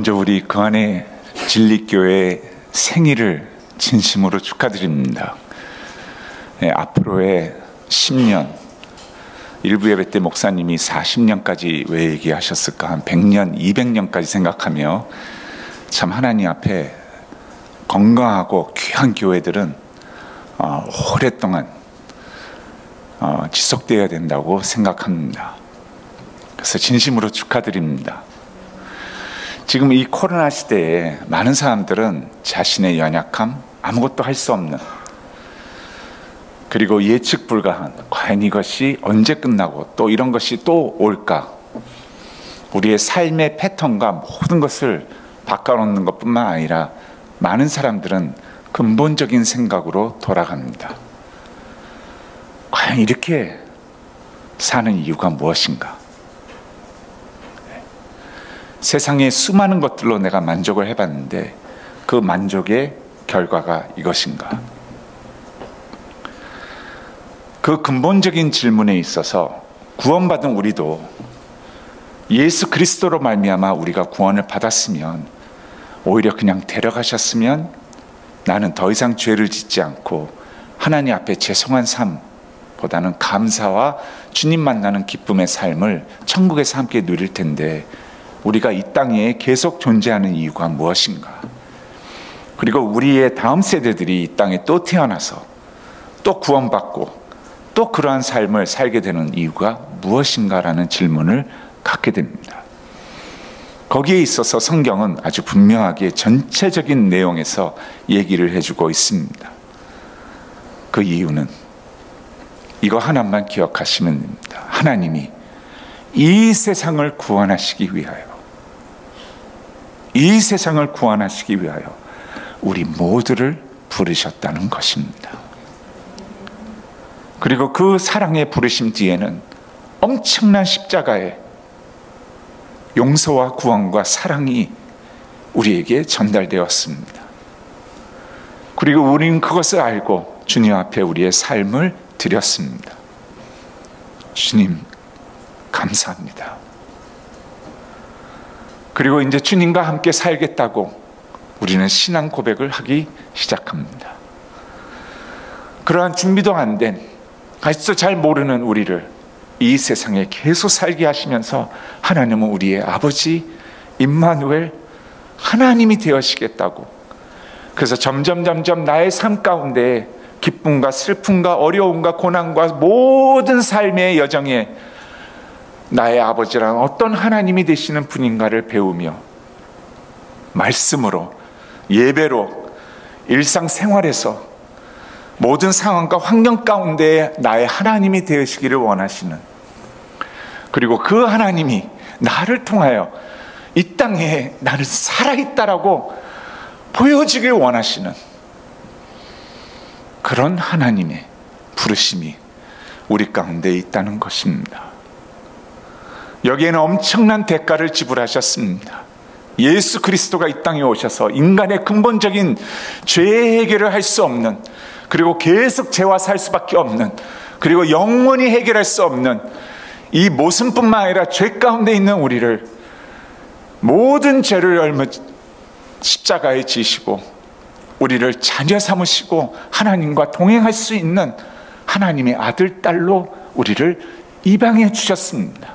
먼저 우리 거안의 진리교회 생일을 진심으로 축하드립니다. 앞으로의 10년, 일부 예배 때 목사님이 40년까지 왜 얘기하셨을까, 한 100년, 200년까지 생각하며 참 하나님 앞에 건강하고 귀한 교회들은 오랫동안 지속되어야 된다고 생각합니다. 그래서 진심으로 축하드립니다. 지금 이 코로나 시대에 많은 사람들은 자신의 연약함, 아무것도 할 수 없는, 그리고 예측 불가한, 과연 이것이 언제 끝나고 또 이런 것이 또 올까, 우리의 삶의 패턴과 모든 것을 바꿔놓는 것뿐만 아니라 많은 사람들은 근본적인 생각으로 돌아갑니다. 과연 이렇게 사는 이유가 무엇인가? 세상의 수많은 것들로 내가 만족을 해봤는데 그 만족의 결과가 이것인가? 그 근본적인 질문에 있어서 구원받은 우리도 예수 그리스도로 말미암아 우리가 구원을 받았으면, 오히려 그냥 데려가셨으면 나는 더 이상 죄를 짓지 않고 하나님 앞에 죄송한 삶보다는 감사와 주님 만나는 기쁨의 삶을 천국에서 함께 누릴 텐데, 우리가 이 땅에 계속 존재하는 이유가 무엇인가? 그리고 우리의 다음 세대들이 이 땅에 또 태어나서 또 구원받고 또 그러한 삶을 살게 되는 이유가 무엇인가라는 질문을 갖게 됩니다. 거기에 있어서 성경은 아주 분명하게 전체적인 내용에서 얘기를 해주고 있습니다. 그 이유는 이거 하나만 기억하시면 됩니다. 하나님이 이 세상을 구원하시기 위하여, 이 세상을 구원하시기 위하여 우리 모두를 부르셨다는 것입니다. 그리고 그 사랑의 부르심 뒤에는 엄청난 십자가의 용서와 구원과 사랑이 우리에게 전달되었습니다. 그리고 우리는 그것을 알고 주님 앞에 우리의 삶을 드렸습니다. 주님, 감사합니다. 그리고 이제 주님과 함께 살겠다고 우리는 신앙 고백을 하기 시작합니다. 그러한 준비도 안 된, 아직도 잘 모르는 우리를 이 세상에 계속 살게 하시면서 하나님은 우리의 아버지 임마누엘, 하나님이 되어시겠다고, 그래서 점점 나의 삶 가운데 기쁨과 슬픔과 어려움과 고난과 모든 삶의 여정에 나의 아버지란 어떤 하나님이 되시는 분인가를 배우며 말씀으로, 예배로, 일상생활에서 모든 상황과 환경 가운데 나의 하나님이 되시기를 원하시는, 그리고 그 하나님이 나를 통하여 이 땅에 나를 살아있다라고 보여지길 원하시는 그런 하나님의 부르심이 우리 가운데 있다는 것입니다. 여기에는 엄청난 대가를 지불하셨습니다. 예수 그리스도가 이 땅에 오셔서 인간의 근본적인 죄 해결을 할 수 없는, 그리고 계속 죄와 살 수밖에 없는, 그리고 영원히 해결할 수 없는 이 모순뿐만 아니라 죄 가운데 있는 우리를, 모든 죄를 얽은 십자가에 지시고 우리를 자녀 삼으시고 하나님과 동행할 수 있는 하나님의 아들, 딸로 우리를 입양해 주셨습니다.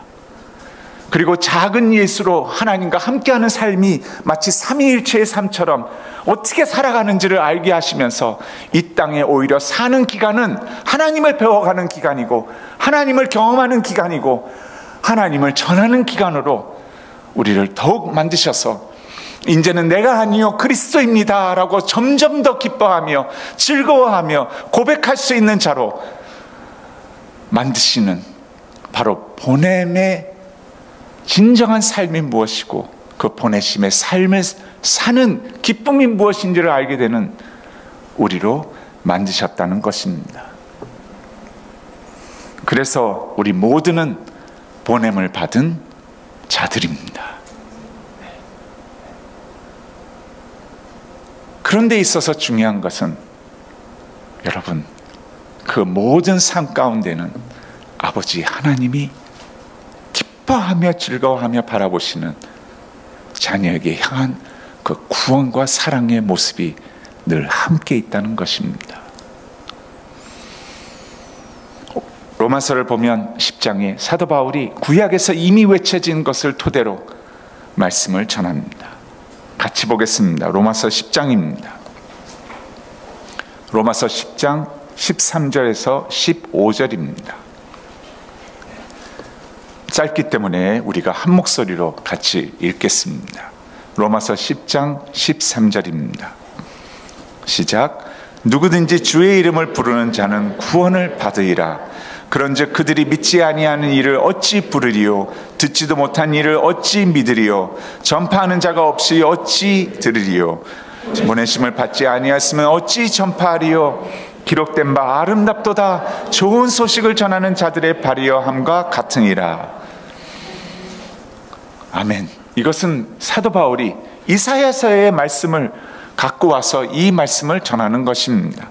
그리고 작은 예수로 하나님과 함께하는 삶이 마치 삼위일체의 삶처럼 어떻게 살아가는지를 알게 하시면서 이 땅에 오히려 사는 기간은 하나님을 배워가는 기간이고, 하나님을 경험하는 기간이고, 하나님을 전하는 기간으로 우리를 더욱 만드셔서 이제는 내가 아니요 그리스도입니다 라고 점점 더 기뻐하며 즐거워하며 고백할 수 있는 자로 만드시는, 바로 보냄의 진정한 삶이 무엇이고 그 보내심의 삶을 사는 기쁨이 무엇인지를 알게 되는 우리로 만드셨다는 것입니다. 그래서 우리 모두는 보냄을 받은 자들입니다. 그런데 있어서 중요한 것은, 여러분, 그 모든 삶 가운데는 아버지 하나님이 기뻐하며 즐거워하며 바라보시는 자녀에게 향한 그 구원과 사랑의 모습이 늘 함께 있다는 것입니다. 로마서를 보면 10장에 사도 바울이 구약에서 이미 외쳐진 것을 토대로 말씀을 전합니다. 같이 보겠습니다. 로마서 10장입니다. 로마서 10장 13절에서 15절입니다. 짧기 때문에 우리가 한 목소리로 같이 읽겠습니다. 로마서 10장 13절입니다. 시작. 누구든지 주의 이름을 부르는 자는 구원을 받으리라. 그런즉 그들이 믿지 아니하는 이를 어찌 부르리요? 듣지도 못한 이를 어찌 믿으리요? 전파하는 자가 없이 어찌 들으리요? 보내심을 받지 아니하였으면 어찌 전파하리요? 기록된 바 아름답도다 좋은 소식을 전하는 자들의 발이여 함과 같으니라. 아멘. 이것은 사도 바울이 이사야서의 말씀을 갖고 와서 이 말씀을 전하는 것입니다.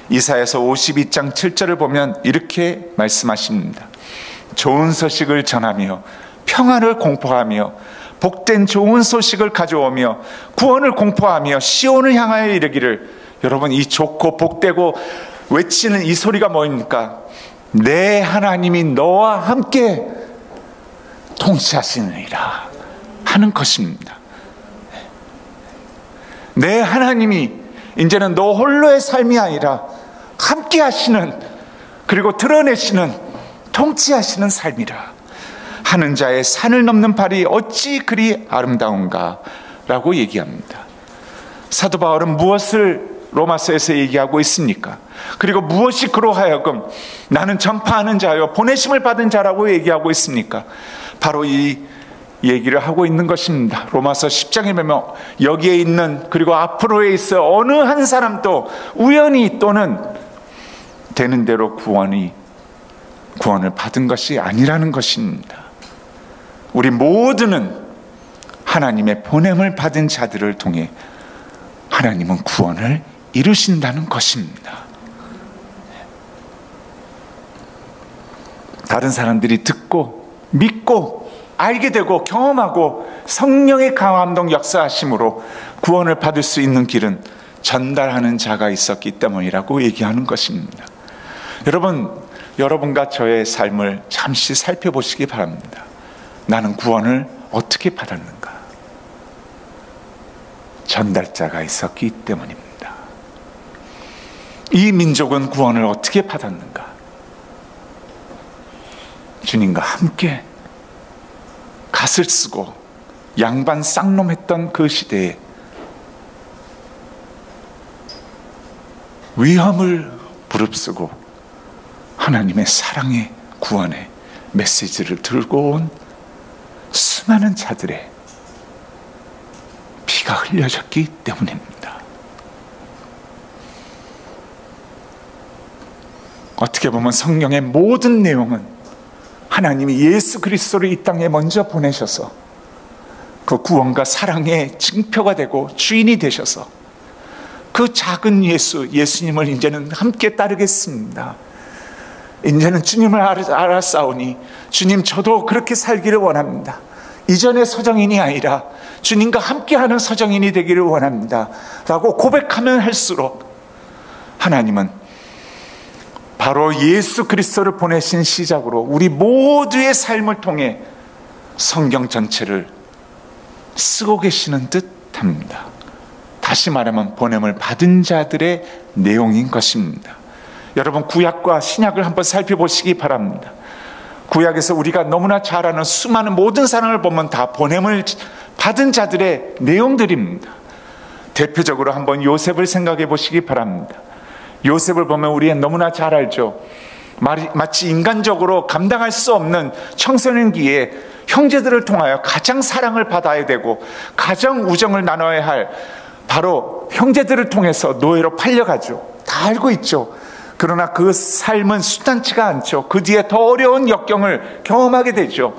이사야서 52장 7절을 보면 이렇게 말씀하십니다. 좋은 소식을 전하며 평안을 공포하며 복된 좋은 소식을 가져오며 구원을 공포하며 시온을 향하여 이르기를. 여러분, 이 좋고 복되고 외치는 이 소리가 뭐입니까? 내 하나님이 너와 함께 통치하시느니라 하는 것입니다. 내 하나님이 이제는 너 홀로의 삶이 아니라 함께 하시는, 그리고 드러내시는, 통치하시는 삶이라. 하는 자의 산을 넘는 발이 어찌 그리 아름다운가 라고 얘기합니다. 사도 바울은 무엇을 로마서에서 얘기하고 있습니까? 그리고 무엇이 그로 하여금 나는 전파하는 자요 보내심을 받은 자라고 얘기하고 있습니까? 바로 이 얘기를 하고 있는 것입니다. 로마서 10장에 보면 여기에 있는, 그리고 앞으로에 있어 어느 한 사람도 우연히 또는 되는 대로 구원을 받은 것이 아니라는 것입니다. 우리 모두는 하나님의 보냄을 받은 자들을 통해 하나님은 구원을 이루신다는 것입니다. 다른 사람들이 듣고 믿고 알게 되고 경험하고 성령의 감동 역사하심으로 구원을 받을 수 있는 길은 전달하는 자가 있었기 때문이라고 얘기하는 것입니다. 여러분과 저의 삶을 잠시 살펴보시기 바랍니다. 나는 구원을 어떻게 받았는가? 전달자가 있었기 때문입니다. 이 민족은 구원을 어떻게 받았는가? 주님과 함께 갓을 쓰고 양반 쌍놈했던 그 시대에 위험을 무릅쓰고 하나님의 사랑의 구원의 메시지를 들고 온 수많은 자들의 피가 흘려졌기 때문입니다. 어떻게 보면 성경의 모든 내용은 하나님이 예수 그리스도를 이 땅에 먼저 보내셔서 그 구원과 사랑의 증표가 되고 주인이 되셔서 그 작은 예수님을 이제는 함께 따르겠습니다. 이제는 주님을 알았사오니 주님 저도 그렇게 살기를 원합니다. 이전의 서정인이 아니라 주님과 함께하는 서정인이 되기를 원합니다 라고 고백하면 할수록 하나님은 바로 예수 그리스도를 보내신 시작으로 우리 모두의 삶을 통해 성경 전체를 쓰고 계시는 듯합니다. 다시 말하면 보냄을 받은 자들의 내용인 것입니다. 여러분, 구약과 신약을 한번 살펴보시기 바랍니다. 구약에서 우리가 너무나 잘 아는 수많은 모든 사람을 보면 다 보냄을 받은 자들의 내용들입니다. 대표적으로 한번 요셉을 생각해 보시기 바랍니다. 요셉을 보면 우리는 너무나 잘 알죠. 마치 인간적으로 감당할 수 없는 청소년기에 형제들을 통하여 가장 사랑을 받아야 되고 가장 우정을 나눠야 할 바로 형제들을 통해서 노예로 팔려가죠. 다 알고 있죠. 그러나 그 삶은 순탄치가 않죠. 그 뒤에 더 어려운 역경을 경험하게 되죠.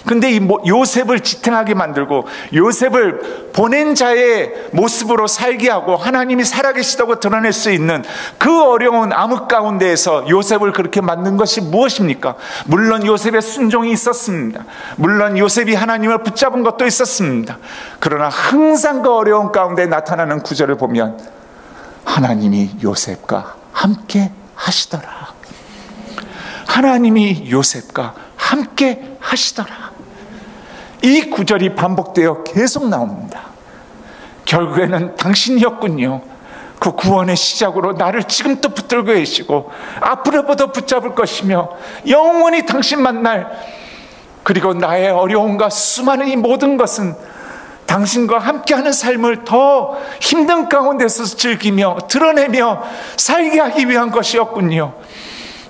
근데 이 요셉을 지탱하게 만들고 요셉을 보낸 자의 모습으로 살게 하고 하나님이 살아계시다고 드러낼 수 있는 그 어려운 암흑 가운데에서 요셉을 그렇게 만든 것이 무엇입니까? 물론 요셉의 순종이 있었습니다. 물론 요셉이 하나님을 붙잡은 것도 있었습니다. 그러나 항상 그 어려운 가운데 나타나는 구절을 보면 하나님이 요셉과 함께 하시더라. 하나님이 요셉과 함께 하시더라. 이 구절이 반복되어 계속 나옵니다. 결국에는 당신이었군요. 그 구원의 시작으로 나를 지금도 붙들고 계시고 앞으로부터 붙잡을 것이며 영원히 당신 만날, 그리고 나의 어려움과 수많은 이 모든 것은 당신과 함께하는 삶을 더 힘든 가운데서 즐기며 드러내며 살게 하기 위한 것이었군요.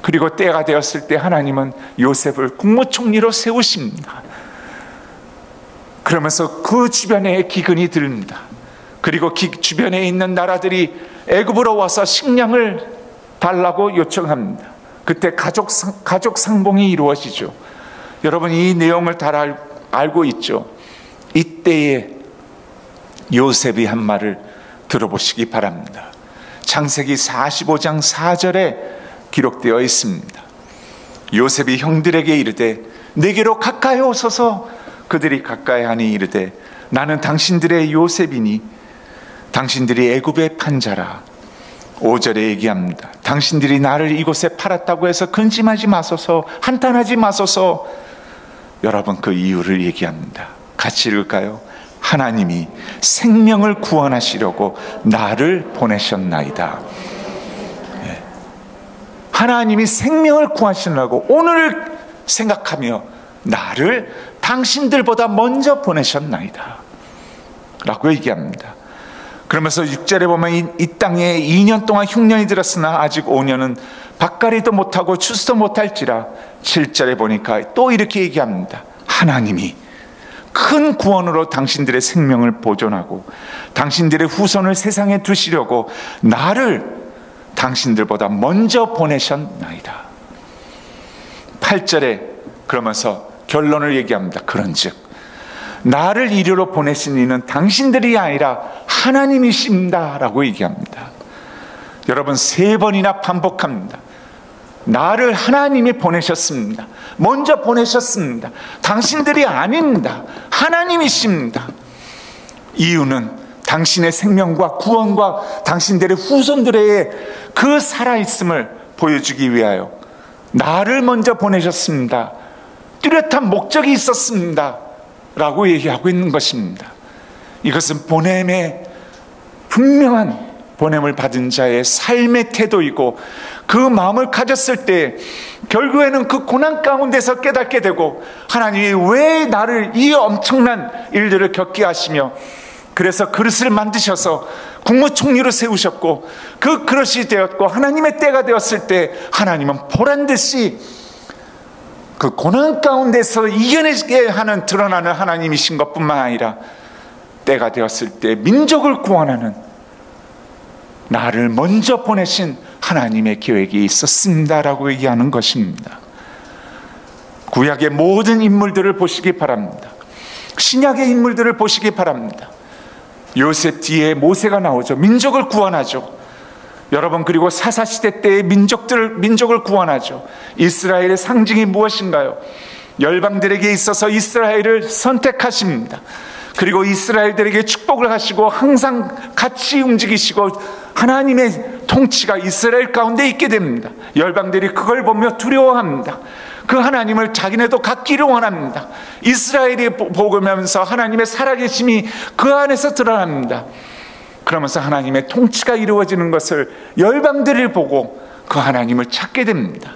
그리고 때가 되었을 때 하나님은 요셉을 국무총리로 세우십니다. 그러면서 그 주변에 기근이 들립니다. 그리고 주변에 있는 나라들이 애굽으로 와서 식량을 달라고 요청합니다. 그때 가족 상봉이 이루어지죠. 여러분, 이 내용을 다 알고 있죠. 이때에 요셉이 한 말을 들어보시기 바랍니다. 창세기 45장 4절에 기록되어 있습니다. 요셉이 형들에게 이르되 내게로 가까이 오소서. 그들이 가까이 하니 이르되 나는 당신들의 요셉이니 당신들이 애굽에 판 자라. 5절에 얘기합니다. 당신들이 나를 이곳에 팔았다고 해서 근심하지 마소서, 한탄하지 마소서. 여러분, 그 이유를 얘기합니다. 같이 읽을까요? 하나님이 생명을 구원하시려고 나를 보내셨나이다. 하나님이 생명을 구하시려고 오늘을 생각하며 나를 당신들보다 먼저 보내셨나이다 라고 얘기합니다. 그러면서 6절에 보면 이 땅에 2년 동안 흉년이 들었으나 아직 5년은 밭갈이도 못하고 추수도 못할지라. 7절에 보니까 또 이렇게 얘기합니다. 하나님이 큰 구원으로 당신들의 생명을 보존하고 당신들의 후손을 세상에 두시려고 나를 당신들보다 먼저 보내셨나이다. 8절에 그러면서 결론을 얘기합니다. 그런즉 나를 이리로 보내신 이는 당신들이 아니라 하나님이십니다 라고 얘기합니다. 여러분, 3번이나 반복합니다. 나를 하나님이 보내셨습니다. 먼저 보내셨습니다. 당신들이 아닙니다. 하나님이십니다. 이유는 당신의 생명과 구원과 당신들의 후손들의 그 살아있음을 보여주기 위하여 나를 먼저 보내셨습니다. 뚜렷한 목적이 있었습니다 라고 얘기하고 있는 것입니다. 이것은 보냄의 분명한 보냄을 받은 자의 삶의 태도이고, 그 마음을 가졌을 때 결국에는 그 고난 가운데서 깨닫게 되고, 하나님이 왜 나를 이 엄청난 일들을 겪게 하시며 그래서 그릇을 만드셔서 국무총리로 세우셨고, 그 그릇이 되었고 하나님의 때가 되었을 때 하나님은 보란듯이 그 고난 가운데서 이겨내게 하는 드러나는 하나님이신 것뿐만 아니라 때가 되었을 때 민족을 구원하는 나를 먼저 보내신 하나님의 계획이 있었습니다라고 얘기하는 것입니다. 구약의 모든 인물들을 보시기 바랍니다. 신약의 인물들을 보시기 바랍니다. 요셉 뒤에 모세가 나오죠. 민족을 구원하죠. 여러분, 그리고 사사시대 때의 민족을 구원하죠. 이스라엘의 상징이 무엇인가요? 열방들에게 있어서 이스라엘을 선택하십니다. 그리고 이스라엘들에게 축복을 하시고 항상 같이 움직이시고 하나님의 통치가 이스라엘 가운데 있게 됩니다. 열방들이 그걸 보며 두려워합니다. 그 하나님을 자기네도 갖기를 원합니다. 이스라엘이 보면서 하나님의 살아계심이 그 안에서 드러납니다. 그러면서 하나님의 통치가 이루어지는 것을 열방들을 보고 그 하나님을 찾게 됩니다.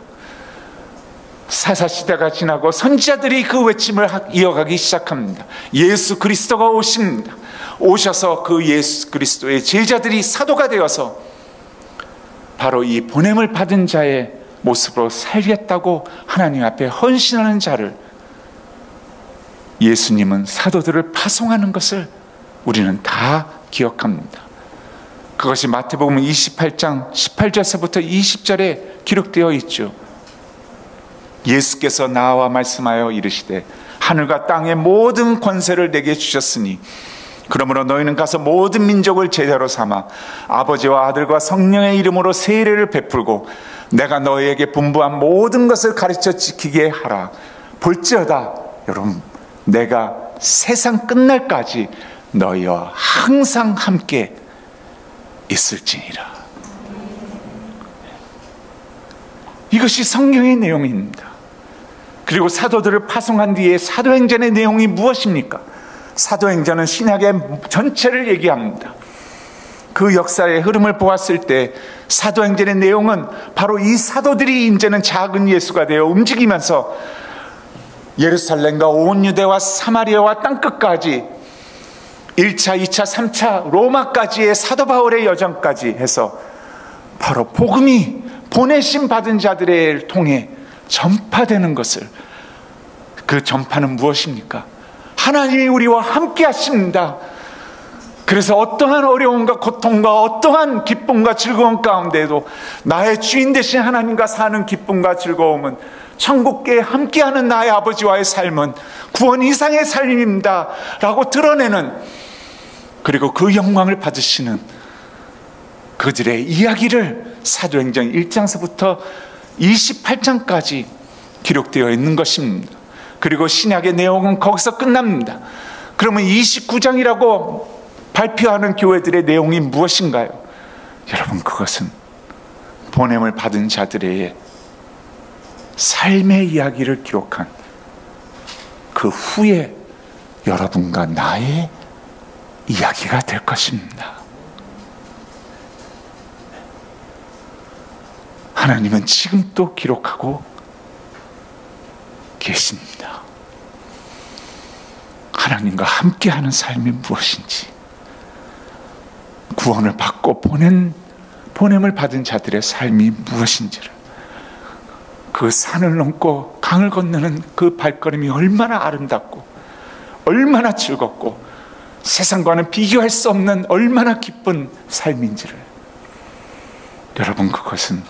사사시대가 지나고 선지자들이 그 외침을 이어가기 시작합니다. 예수 그리스도가 오십니다. 오셔서 그 예수 그리스도의 제자들이 사도가 되어서 바로 이 보냄을 받은 자의 모습으로 살겠다고 하나님 앞에 헌신하는 자를, 예수님은 사도들을 파송하는 것을 우리는 다 기억합니다. 그것이 마태복음 28장 18절서부터 20절에 기록되어 있죠. 예수께서 나와 말씀하여 이르시되 하늘과 땅의 모든 권세를 내게 주셨으니 그러므로 너희는 가서 모든 민족을 제자로 삼아 아버지와 아들과 성령의 이름으로 세례를 베풀고 내가 너희에게 분부한 모든 것을 가르쳐 지키게 하라. 볼지어다 여러분, 내가 세상 끝날까지 너희와 항상 함께 있을지니라. 이것이 성경의 내용입니다. 그리고 사도들을 파송한 뒤에 사도행전의 내용이 무엇입니까? 사도행전은 신약의 전체를 얘기합니다. 그 역사의 흐름을 보았을 때 사도행전의 내용은 바로 이 사도들이 이제는 작은 예수가 되어 움직이면서 예루살렘과 온 유대와 사마리아와 땅끝까지 1차, 2차, 3차 로마까지의 사도 바울의 여정까지 해서 바로 복음이 보내심 받은 자들을 통해 전파되는 것을, 그 전파는 무엇입니까? 하나님이 우리와 함께 하십니다. 그래서 어떠한 어려움과 고통과 어떠한 기쁨과 즐거움 가운데에도 나의 주인 되신 하나님과 사는 기쁨과 즐거움은, 천국계에 함께하는 나의 아버지와의 삶은 구원 이상의 삶입니다 라고 드러내는, 그리고 그 영광을 받으시는 그들의 이야기를 사도행전 1장서부터 28장까지 기록되어 있는 것입니다. 그리고 신약의 내용은 거기서 끝납니다. 그러면 29장이라고 발표하는 교회들의 내용이 무엇인가요? 여러분, 그것은 보냄을 받은 자들의 삶의 이야기를 기록한 그 후에 여러분과 나의 이야기가 될 것입니다. 하나님은 지금도 기록하고 계십니다. 하나님과 함께하는 삶이 무엇인지, 구원을 받고 보냄을 받은 자들의 삶이 무엇인지를, 그 산을 넘고 강을 건너는 그 발걸음이 얼마나 아름답고 얼마나 즐겁고 세상과는 비교할 수 없는 얼마나 기쁜 삶인지를, 여러분, 그것은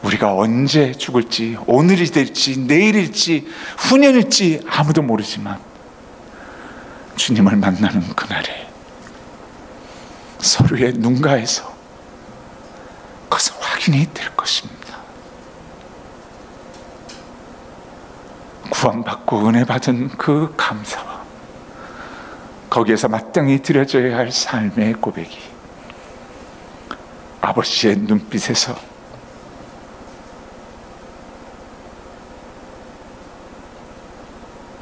우리가 언제 죽을지, 오늘이 될지 내일일지 후년일지 아무도 모르지만 주님을 만나는 그날에 서로의 눈가에서 그것은 확인이 될 것입니다. 구원받고 은혜 받은 그 감사와 거기에서 마땅히 드려져야 할 삶의 고백이 아버지의 눈빛에서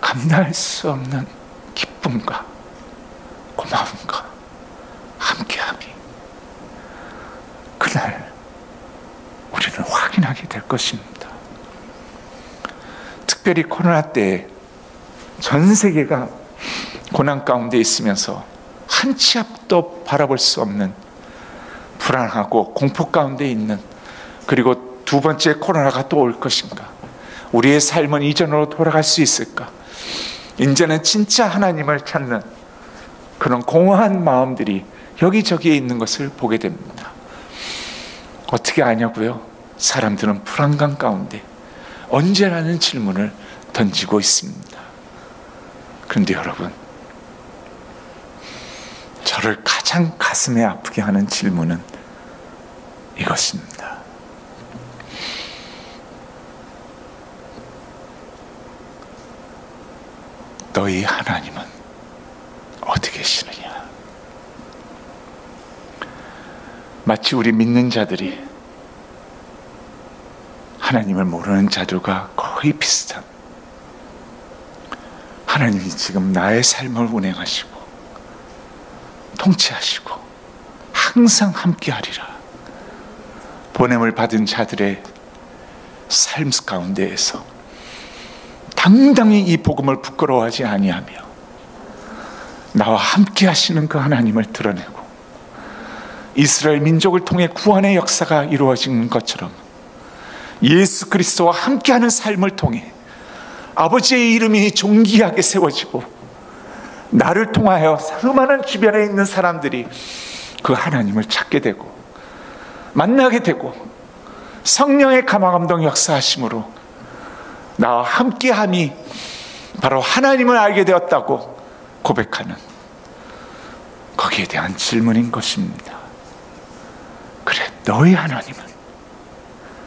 감당할 수 없는 기쁨과 고마움과 함께함이 그날 우리는 확인하게 될 것입니다. 특별히 코로나 때 전 세계가 고난 가운데 있으면서 한 치 앞도 바라볼 수 없는 불안하고 공포 가운데 있는, 그리고 두 번째 코로나가 또 올 것인가, 우리의 삶은 이전으로 돌아갈 수 있을까, 이제는 진짜 하나님을 찾는 그런 공허한 마음들이 여기저기에 있는 것을 보게 됩니다. 어떻게 아냐고요? 사람들은 불안감 가운데 언제라는 질문을 던지고 있습니다. 그런데 여러분, 저를 가장 가슴에 아프게 하는 질문은 이것입니다. 너희 하나님은 어디 계시느냐? 마치 우리 믿는 자들이 하나님을 모르는 자들과 거의 비슷한, 하나님이 지금 나의 삶을 운행하시고 통치하시고 항상 함께하리라, 보냄을 받은 자들의 삶 가운데에서 당당히 이 복음을 부끄러워하지 아니하며 나와 함께 하시는 그 하나님을 드러내고 이스라엘 민족을 통해 구원의 역사가 이루어진 것처럼 예수 그리스도와 함께하는 삶을 통해 아버지의 이름이 존귀하게 세워지고 나를 통하여 수많은 주변에 있는 사람들이 그 하나님을 찾게 되고 만나게 되고 성령의 감화감동 역사하심으로 나와 함께함이 바로 하나님을 알게 되었다고 고백하는 거기에 대한 질문인 것입니다. 그래, 너희 하나님은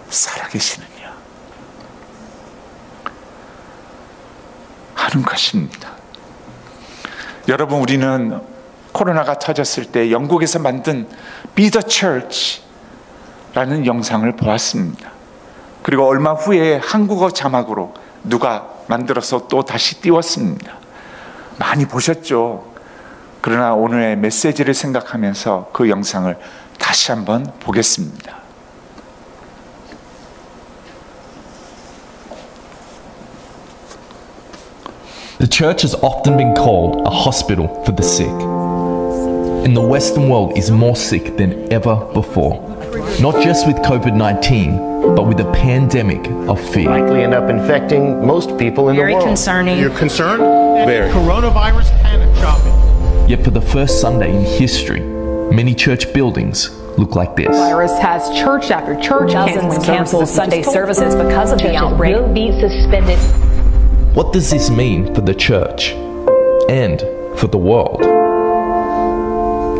살아계시느냐 하는 것입니다. 여러분, 우리는 코로나가 터졌을 때 영국에서 만든 Be the Church 라는 영상을 보았습니다. 그리고 얼마 후에 한국어 자막으로 누가 만들어서 또 다시 띄웠습니다. 많이 보셨죠? 그러나 오늘의 메시지를 생각하면서 그 영상을 다시 한번 보겠습니다. The church has often been called a hospital for the sick. And the Western world is more sick than ever before. Not just with COVID-19, but with a pandemic of fear. Likely end up infecting most people in the world. Very concerning. You're concerned? Very. Coronavirus panic shopping. Yet for the first Sunday in history, many church buildings look like this. Virus has church after church Dozens cancel Sunday services because of the outbreak. Will be suspended. What does this mean for the church and for the world?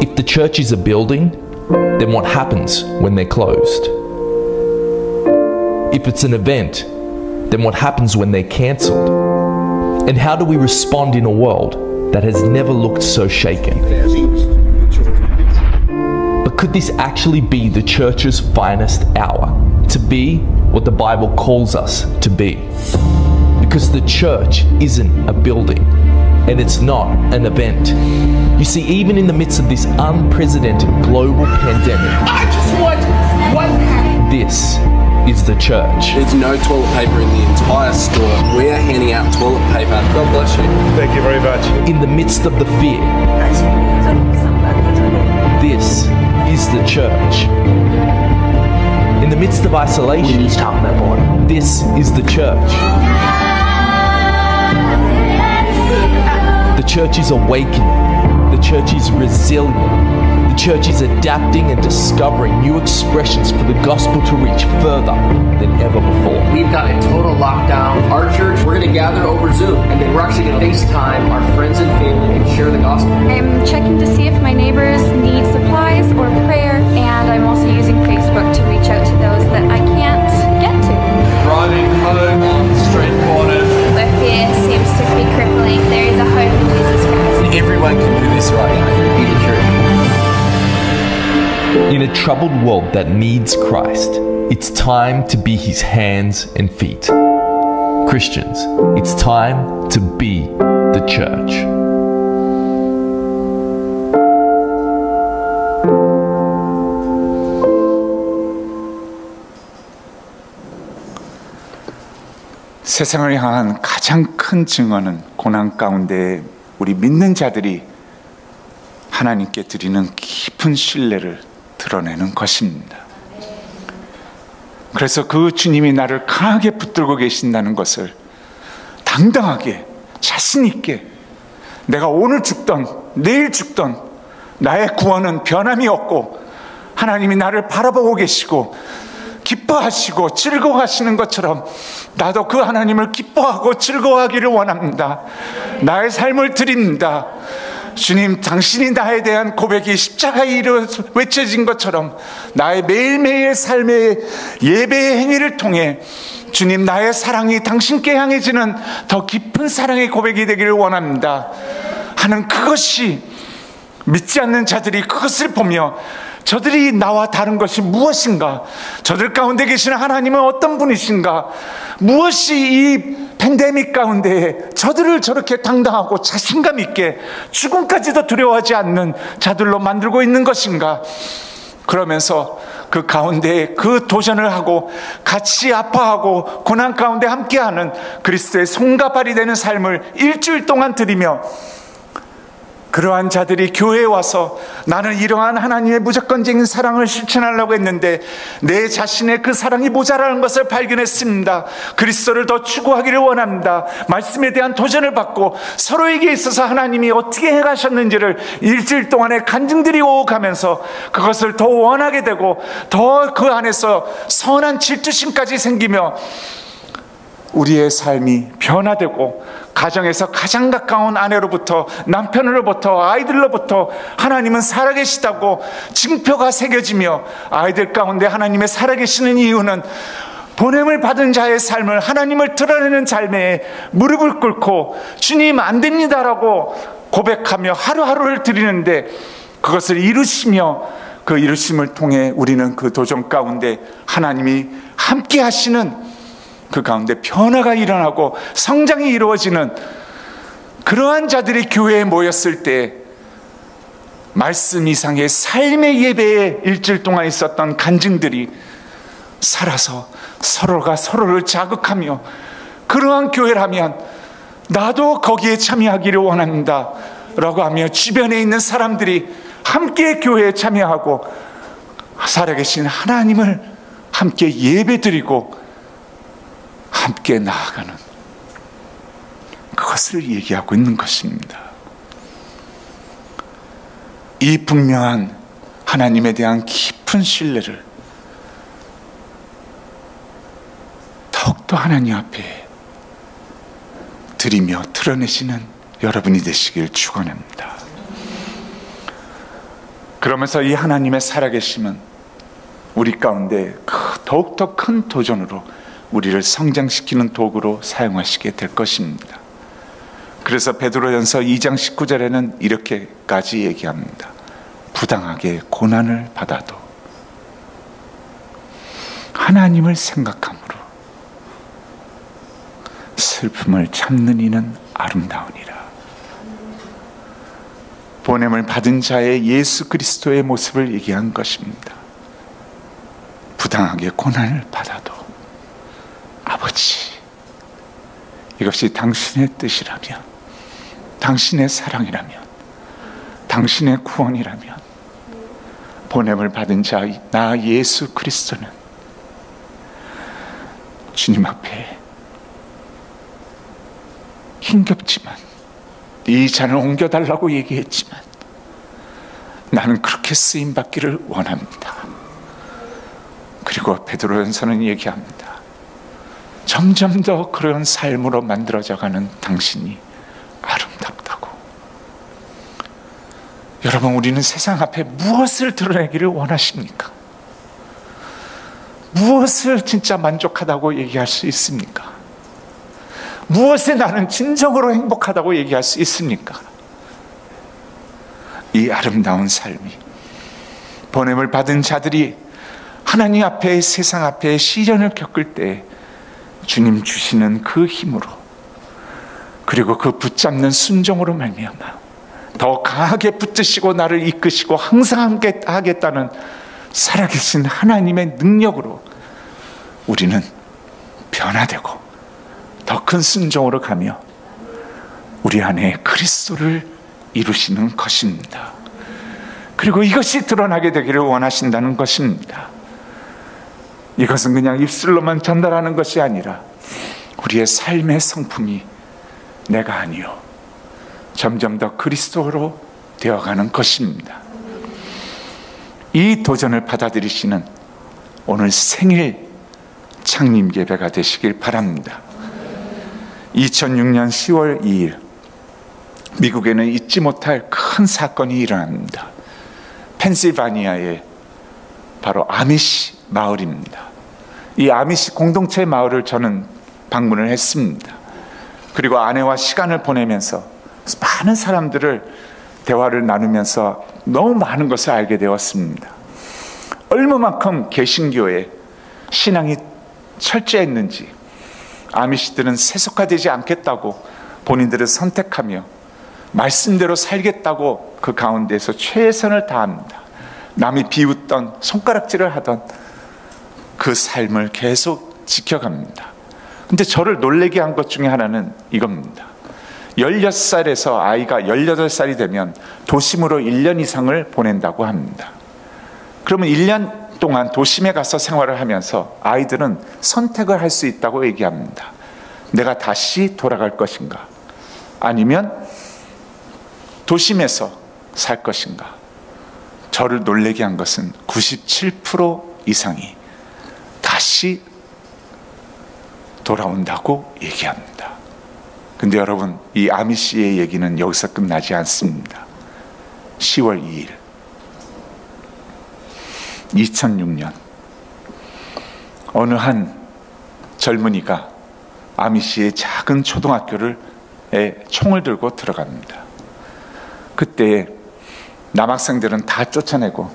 If the church is a building, then what happens when they're closed? If it's an event, then what happens when they're cancelled? And how do we respond in a world that has never looked so shaken? But could this actually be the church's finest hour? To be what the Bible calls us to be? Because the church isn't a building, and it's not an event. You see, even in the midst of this unprecedented global pandemic, I just want one pack. this is the church. There's no toilet paper in the entire store. We're handing out toilet paper. God bless you. Thank you very much. In the midst of the fear, this is the church. In the midst of isolation, this is the church. The church is awakening. The church is resilient. The church is adapting and discovering new expressions for the gospel to reach further than ever before. We've got a total lockdown. Our church, we're going to gather over Zoom, and then we're actually going to FaceTime our friends and family and share the gospel. I'm checking to see if my neighbors need supplies or prayer, and I'm also using Facebook to reach out to those that I can't get to. Driving home on street corners. Where fear seems to be crippling, there is a hope in Jesus Christ. Everyone can do this right now. Be the church. In a troubled world that needs Christ, it's time to be his hands and feet. Christians, it's time to be the church. 세상을 향한 가장 큰 증언은 고난 가운데 우리 믿는 자들이 하나님께 드리는 깊은 신뢰를 드러내는 것입니다. 그래서 그 주님이 나를 강하게 붙들고 계신다는 것을 당당하게 자신 있게, 내가 오늘 죽던 내일 죽던 나의 구원은 변함이 없고 하나님이 나를 바라보고 계시고 기뻐하시고 즐거워하시는 것처럼 나도 그 하나님을 기뻐하고 즐거워하기를 원합니다. 나의 삶을 드립니다. 주님, 당신이 나에 대한 고백이 십자가의 이로 외쳐진 것처럼 나의 매일매일 삶의 예배의 행위를 통해 주님, 나의 사랑이 당신께 향해지는 더 깊은 사랑의 고백이 되기를 원합니다 하는 그것이, 믿지 않는 자들이 그것을 보며 저들이 나와 다른 것이 무엇인가, 저들 가운데 계시는 하나님은 어떤 분이신가, 무엇이 이 팬데믹 가운데 저들을 저렇게 당당하고 자신감 있게 죽음까지도 두려워하지 않는 자들로 만들고 있는 것인가. 그러면서 그 가운데 그 도전을 하고 같이 아파하고 고난 가운데 함께하는 그리스도의 손과 발이 되는 삶을 일주일 동안 드리며, 그러한 자들이 교회에 와서 나는 이러한 하나님의 무조건적인 사랑을 실천하려고 했는데 내 자신의 그 사랑이 모자라는 것을 발견했습니다. 그리스도를 더 추구하기를 원합니다. 말씀에 대한 도전을 받고 서로에게 있어서 하나님이 어떻게 행하셨는지를 일주일 동안에 간증드리고 가면서 그것을 더 원하게 되고 더 그 안에서 선한 질투심까지 생기며 우리의 삶이 변화되고 가정에서 가장 가까운 아내로부터, 남편으로부터, 아이들로부터 하나님은 살아계시다고 징표가 새겨지며, 아이들 가운데 하나님의 살아계시는 이유는 보냄을 받은 자의 삶을, 하나님을 드러내는 삶에 무릎을 꿇고 주님 안 됩니다라고 고백하며 하루하루를 드리는데, 그것을 이루시며 그 이루심을 통해 우리는 그 도전 가운데 하나님이 함께 하시는 그 가운데 변화가 일어나고 성장이 이루어지는 그러한 자들이 교회에 모였을 때, 말씀 이상의 삶의 예배에 일주일 동안 있었던 간증들이 살아서 서로가 서로를 자극하며, 그러한 교회라면 나도 거기에 참여하기를 원합니다 라고 하며 주변에 있는 사람들이 함께 교회에 참여하고 살아계신 하나님을 함께 예배드리고 함께 나아가는, 그것을 얘기하고 있는 것입니다. 이 분명한 하나님에 대한 깊은 신뢰를 더욱더 하나님 앞에 드리며 드러내시는 여러분이 되시길 축원합니다. 그러면서 이 하나님의 살아계심은 우리 가운데 더욱더 큰 도전으로 우리를 성장시키는 도구로 사용하시게 될 것입니다. 그래서 베드로전서 2장 19절에는 이렇게까지 얘기합니다. 부당하게 고난을 받아도 하나님을 생각함으로 슬픔을 참는 이는 아름다우니라. 보냄을 받은 자의 예수 그리스도의 모습을 얘기한 것입니다. 부당하게 고난을 받아도 아버지, 이것이 당신의 뜻이라면, 당신의 사랑이라면, 당신의 구원이라면, 보냄을 받은 자 나 예수 그리스도는 주님 앞에 힘겹지만, 이 잔을 옮겨달라고 얘기했지만 나는 그렇게 쓰임받기를 원합니다. 그리고 베드로전서는 얘기합니다. 점점 더 그런 삶으로 만들어져가는 당신이 아름답다고. 여러분, 우리는 세상 앞에 무엇을 드러내기를 원하십니까? 무엇을 진짜 만족하다고 얘기할 수 있습니까? 무엇에 나는 진정으로 행복하다고 얘기할 수 있습니까? 이 아름다운 삶이, 보냄을 받은 자들이 하나님 앞에, 세상 앞에 시련을 겪을 때 주님 주시는 그 힘으로, 그리고 그 붙잡는 순종으로 말미암아 더 강하게 붙드시고 나를 이끄시고 항상 함께 하겠다는 살아계신 하나님의 능력으로 우리는 변화되고 더 큰 순종으로 가며 우리 안에 그리스도를 이루시는 것입니다. 그리고 이것이 드러나게 되기를 원하신다는 것입니다. 이것은 그냥 입술로만 전달하는 것이 아니라 우리의 삶의 성품이 내가 아니요 점점 더 그리스도로 되어가는 것입니다. 이 도전을 받아들이시는 오늘 생일 창립 예배가 되시길 바랍니다. 2006년 10월 2일 미국에는 잊지 못할 큰 사건이 일어납니다. 펜실바니아의 바로 아미시 마을입니다. 이 아미시 공동체 마을을 저는 방문을 했습니다. 그리고 아내와 시간을 보내면서 많은 사람들을 대화를 나누면서 너무 많은 것을 알게 되었습니다. 얼마만큼 개신교의 신앙이 철저했는지, 아미시들은 세속화되지 않겠다고 본인들을 선택하며 말씀대로 살겠다고 그 가운데서 최선을 다합니다. 남이 비웃던, 손가락질을 하던 그 삶을 계속 지켜갑니다. 근데 저를 놀라게 한 것 중에 하나는 이겁니다. 16살에서 아이가 18살이 되면 도심으로 1년 이상을 보낸다고 합니다. 그러면 1년 동안 도심에 가서 생활을 하면서 아이들은 선택을 할 수 있다고 얘기합니다. 내가 다시 돌아갈 것인가, 아니면 도심에서 살 것인가. 저를 놀라게 한 것은 97% 이상이 다시 돌아온다고 얘기합니다. 근데 여러분, 이 아미 씨의 얘기는 여기서 끝나지 않습니다. 10월 2일 2006년 어느 한 젊은이가 아미 씨의 작은 초등학교에 총을 들고 들어갑니다. 그때 남학생들은 다 쫓아내고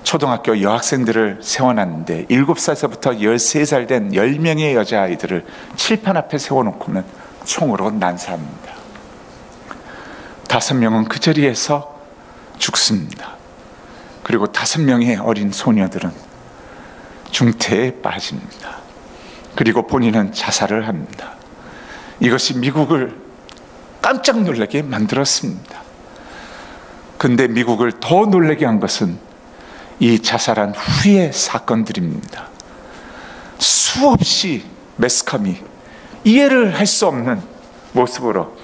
초등학교 여학생들을 세워놨는데 7살서부터 13살 된 10명의 여자아이들을 칠판 앞에 세워놓고는 총으로 난사합니다. 5명은 그 자리에서 죽습니다. 그리고 5명의 어린 소녀들은 중태에 빠집니다. 그리고 본인은 자살을 합니다. 이것이 미국을 깜짝 놀라게 만들었습니다. 근데 미국을 더 놀라게 한 것은 이 자살한 후의 사건들입니다. 수없이 매스컴이 이해를 할 수 없는 모습으로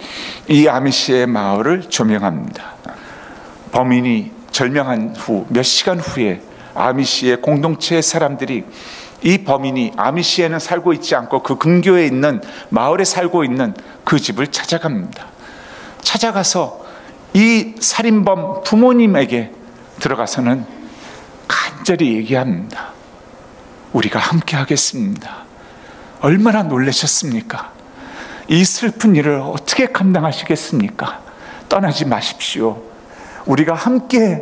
이 아미 씨의 마을을 조명합니다. 범인이 절명한 후 몇 시간 후에 아미 씨의 공동체의 사람들이 이 범인이 아미 씨에는 살고 있지 않고 그 근교에 있는 마을에 살고 있는 그 집을 찾아갑니다. 찾아가서 이 살인범 부모님에게 들어가서는 간절히 얘기합니다. 우리가 함께 하겠습니다. 얼마나 놀라셨습니까? 이 슬픈 일을 어떻게 감당하시겠습니까? 떠나지 마십시오. 우리가 함께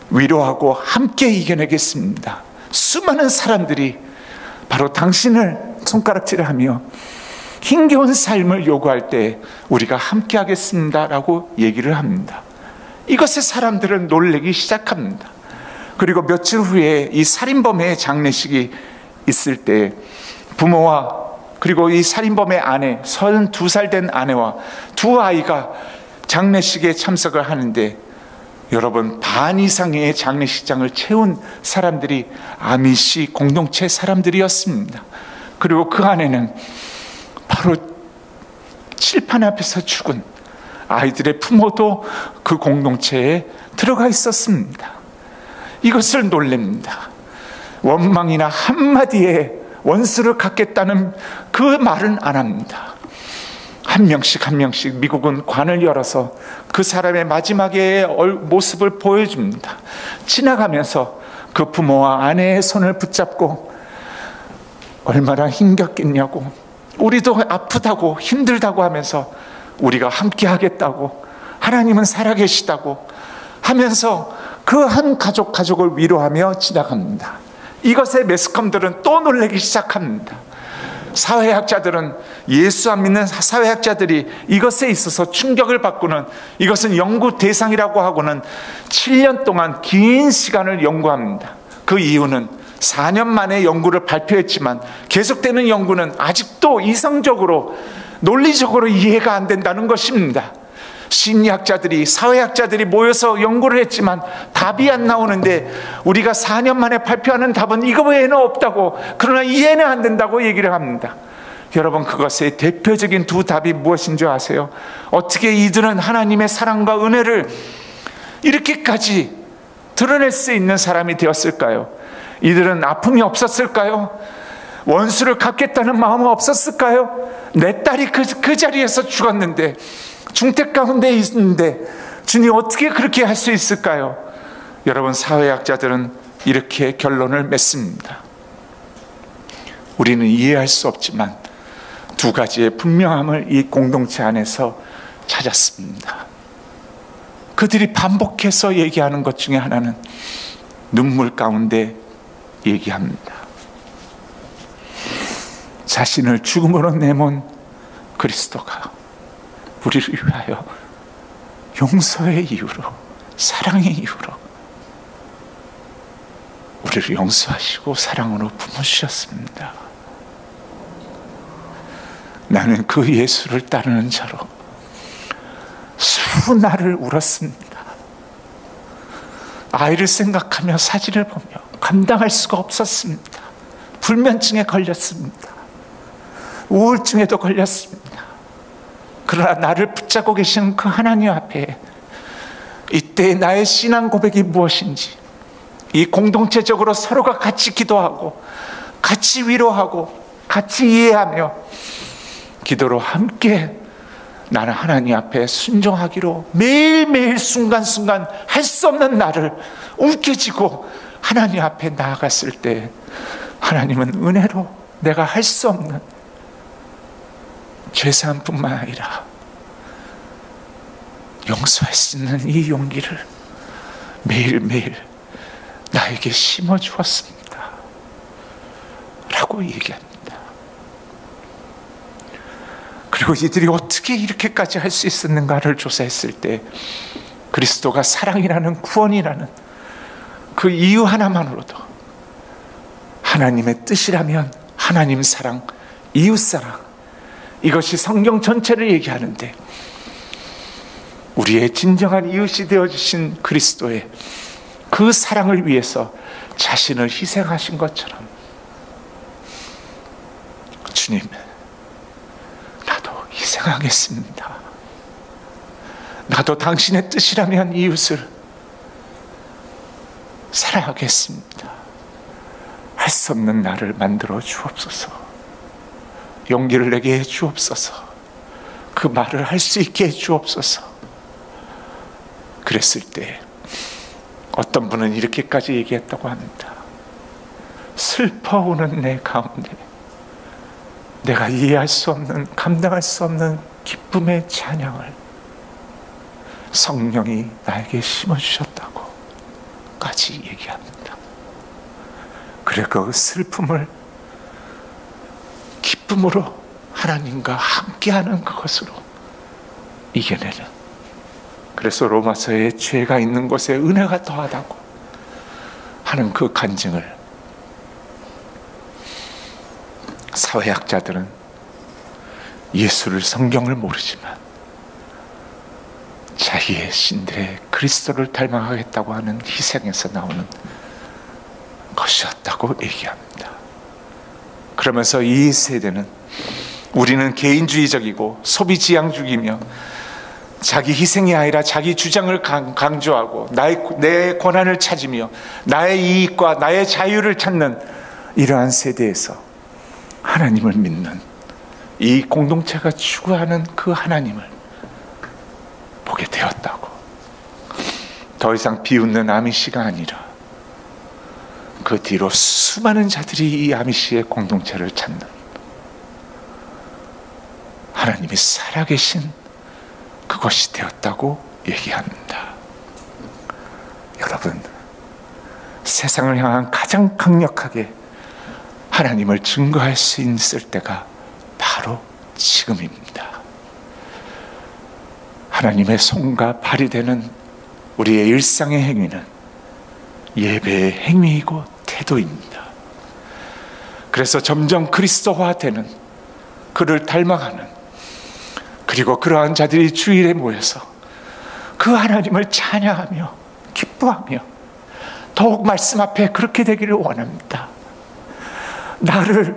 위로하고 함께 이겨내겠습니다. 수많은 사람들이 바로 당신을 손가락질하며 힘겨운 삶을 요구할 때 우리가 함께 하겠습니다라고 얘기를 합니다. 이것에 사람들은 놀라기 시작합니다. 그리고 며칠 후에 이 살인범의 장례식이 있을 때 부모와 그리고 이 살인범의 아내, 32살 된 아내와 두 아이가 장례식에 참석을 하는데 여러분, 반 이상의 장례식장을 채운 사람들이 아미시 공동체 사람들이었습니다. 그리고 그 안에는 바로 칠판 앞에서 죽은 아이들의 부모도 그 공동체에 들어가 있었습니다. 이것을 놀랍니다. 원망이나 한마디에 원수를 갚겠다는 그 말은 안 합니다. 한 명씩 한 명씩 미국은 관을 열어서 그 사람의 마지막의 모습을 보여줍니다. 지나가면서 그 부모와 아내의 손을 붙잡고 얼마나 힘겹겠냐고, 우리도 아프다고 힘들다고 하면서 우리가 함께 하겠다고, 하나님은 살아계시다고 하면서 그 한 가족을 위로하며 지나갑니다. 이것에 매스컴들은 또 놀라기 시작합니다. 사회학자들은, 예수 안 믿는 사회학자들이 이것에 있어서 충격을 받고는 이것은 연구 대상이라고 하고는 7년 동안 긴 시간을 연구합니다. 그 이유는 4년 만에 연구를 발표했지만 계속되는 연구는 아직도 이성적으로 논리적으로 이해가 안 된다는 것입니다. 심리학자들이, 사회학자들이 모여서 연구를 했지만 답이 안 나오는데 우리가 4년 만에 발표하는 답은 이거 외에는 없다고, 그러나 이해는 안 된다고 얘기를 합니다. 여러분, 그것의 대표적인 두 답이 무엇인 줄 아세요? 어떻게 이들은 하나님의 사랑과 은혜를 이렇게까지 드러낼 수 있는 사람이 되었을까요? 이들은 아픔이 없었을까요? 원수를 갚겠다는 마음은 없었을까요? 내 딸이 그 자리에서 죽었는데, 중택 가운데 있는데 주님 어떻게 그렇게 할 수 있을까요? 여러분, 사회학자들은 이렇게 결론을 맺습니다. 우리는 이해할 수 없지만 두 가지의 분명함을 이 공동체 안에서 찾았습니다. 그들이 반복해서 얘기하는 것 중에 하나는 눈물 가운데 얘기합니다. 자신을 죽음으로 내몬 그리스도가 우리를 위하여 용서의 이유로, 사랑의 이유로 우리를 용서하시고 사랑으로 품어주셨습니다. 나는 그 예수를 따르는 자로 수날을 울었습니다. 아이를 생각하며 사진을 보며 감당할 수가 없었습니다. 불면증에 걸렸습니다. 우울증에도 걸렸습니다. 그러나 나를 붙잡고 계시는 그 하나님 앞에 이때 나의 신앙 고백이 무엇인지, 이 공동체적으로 서로가 같이 기도하고 같이 위로하고 같이 이해하며 기도로 함께 나는 하나님 앞에 순종하기로 매일매일 순간순간 할 수 없는 나를 움켜쥐고 하나님 앞에 나아갔을 때 하나님은 은혜로 내가 할 수 없는 죄사함뿐만 아니라 용서할 수 있는 이 용기를 매일매일 나에게 심어주었습니다 라고 얘기합니다. 그리고 이들이 어떻게 이렇게까지 할 수 있었는가를 조사했을 때 그리스도가 사랑이라는, 구원이라는 그 이유 하나만으로도 하나님의 뜻이라면 하나님 사랑, 이웃 사랑, 이것이 성경 전체를 얘기하는데 우리의 진정한 이웃이 되어주신 그리스도의 그 사랑을 위해서 자신을 희생하신 것처럼 주님, 나도 희생하겠습니다. 나도 당신의 뜻이라면 이웃을 사랑하겠습니다. 할 수 없는 나를 만들어 주옵소서. 용기를 내게 해 주옵소서. 그 말을 할 수 있게 해 주옵소서. 그랬을 때 어떤 분은 이렇게까지 얘기했다고 합니다. 슬퍼오는 내 가운데 내가 이해할 수 없는, 감당할 수 없는 기쁨의 찬양을 성령이 나에게 심어주셨다고 까지 얘기합니다. 그래 그 슬픔을 기쁨으로 하나님과 함께하는 그것으로 이겨내는, 그래서 로마서에 죄가 있는 곳에 은혜가 더하다고 하는 그 간증을 사회학자들은 예수를, 성경을 모르지만 자기의 신들의 그리스도를 닮아가겠다고 하는 희생에서 나오는 것이었다고 얘기합니다. 그러면서 이 세대는, 우리는 개인주의적이고 소비지향주의며 자기 희생이 아니라 자기 주장을 강조하고 내 권한을 찾으며 나의 이익과 나의 자유를 찾는 이러한 세대에서 하나님을 믿는 이 공동체가 추구하는 그 하나님을 보게 되었다고. 더 이상 비웃는 아미시가 아니라 그 뒤로 수많은 자들이 이 아미시의 공동체를 찾는 하나님이 살아계신 그것이 되었다고 얘기합니다. 여러분, 세상을 향한 가장 강력하게 하나님을 증거할 수 있을 때가 바로 지금입니다. 하나님의 손과 발이 되는 우리의 일상의 행위는 예배의 행위이고 태도입니다. 그래서 점점 그리스도화되는, 그를 닮아가는, 그리고 그러한 자들이 주일에 모여서 그 하나님을 찬양하며 기뻐하며 더욱 말씀 앞에 그렇게 되기를 원합니다. 나를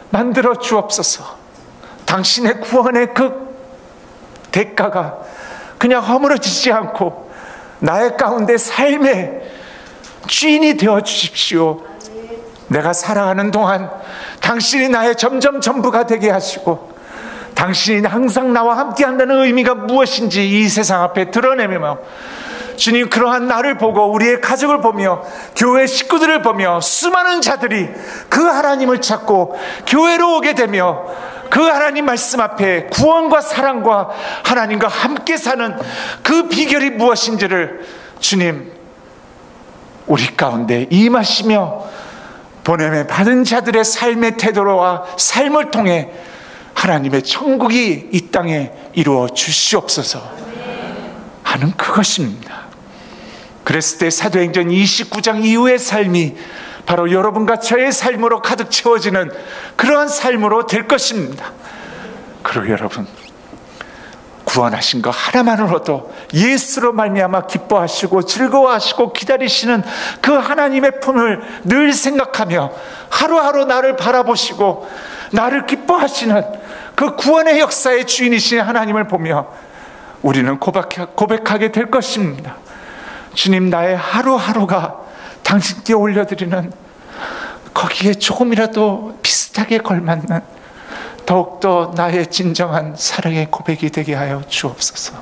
만들어 주옵소서. 당신의 구원의 그 대가가 그냥 허물어지지 않고 나의 가운데 삶의 주인이 되어 주십시오. 내가 살아가는 동안 당신이 나의 점점 전부가 되게 하시고 당신이 항상 나와 함께 한다는 의미가 무엇인지 이 세상 앞에 드러내며 주님, 그러한 나를 보고 우리의 가족을 보며 교회 식구들을 보며 수많은 자들이 그 하나님을 찾고 교회로 오게 되며 그 하나님 말씀 앞에 구원과 사랑과 하나님과 함께 사는 그 비결이 무엇인지를 주님, 우리 가운데 임하시며 보냄에 받은 자들의 삶의 태도와 삶을 통해 하나님의 천국이 이 땅에 이루어 주시옵소서 하는 그것입니다. 그랬을 때 사도행전 29장 이후의 삶이 바로 여러분과 저의 삶으로 가득 채워지는 그러한 삶으로 될 것입니다. 그리고 여러분, 구원하신 것 하나만으로도 예수로 말미암아 기뻐하시고 즐거워하시고 기다리시는 그 하나님의 품을 늘 생각하며 하루하루 나를 바라보시고 나를 기뻐하시는 그 구원의 역사의 주인이신 하나님을 보며 우리는 고백하게 될 것입니다. 주님, 나의 하루하루가 당신께 올려드리는 거기에 조금이라도 비슷하게 걸맞는 더욱더 나의 진정한 사랑의 고백이 되게 하여 주옵소서.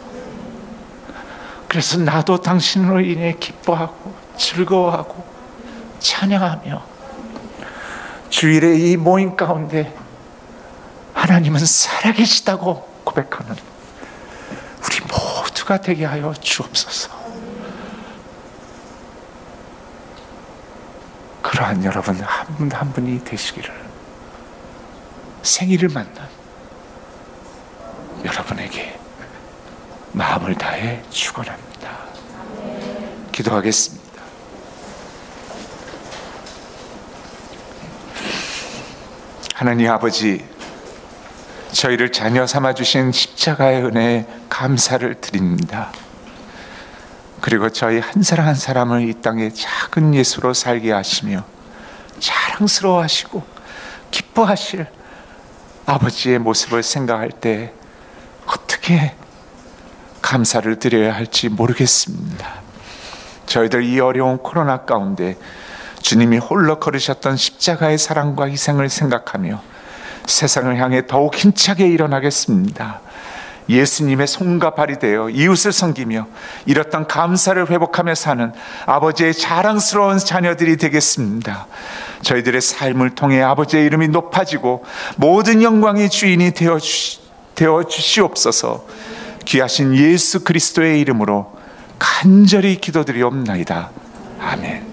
그래서 나도 당신으로 인해 기뻐하고 즐거워하고 찬양하며 주일의 이 모임 가운데 하나님은 살아계시다고 고백하는 우리 모두가 되게 하여 주옵소서. 그러한 여러분 한 분 한 분이 되시기를 생일을 만난 여러분에게 마음을 다해 축원합니다. 기도하겠습니다. 하나님 아버지, 저희를 자녀 삼아주신 십자가의 은혜에 감사를 드립니다. 그리고 저희 한 사람 한 사람을 이 땅에 작은 예수로 살게 하시며 자랑스러워하시고 기뻐하실 아버지의 모습을 생각할 때 어떻게 감사를 드려야 할지 모르겠습니다. 저희들 이 어려운 코로나 가운데 주님이 홀로 걸으셨던 십자가의 사랑과 희생을 생각하며 세상을 향해 더욱 힘차게 일어나겠습니다. 예수님의 손과 발이 되어 이웃을 섬기며 잃었던 감사를 회복하며 사는 아버지의 자랑스러운 자녀들이 되겠습니다. 저희들의 삶을 통해 아버지의 이름이 높아지고 모든 영광의 주인이 되어 주시옵소서. 귀하신 예수 그리스도의 이름으로 간절히 기도드리옵나이다. 아멘.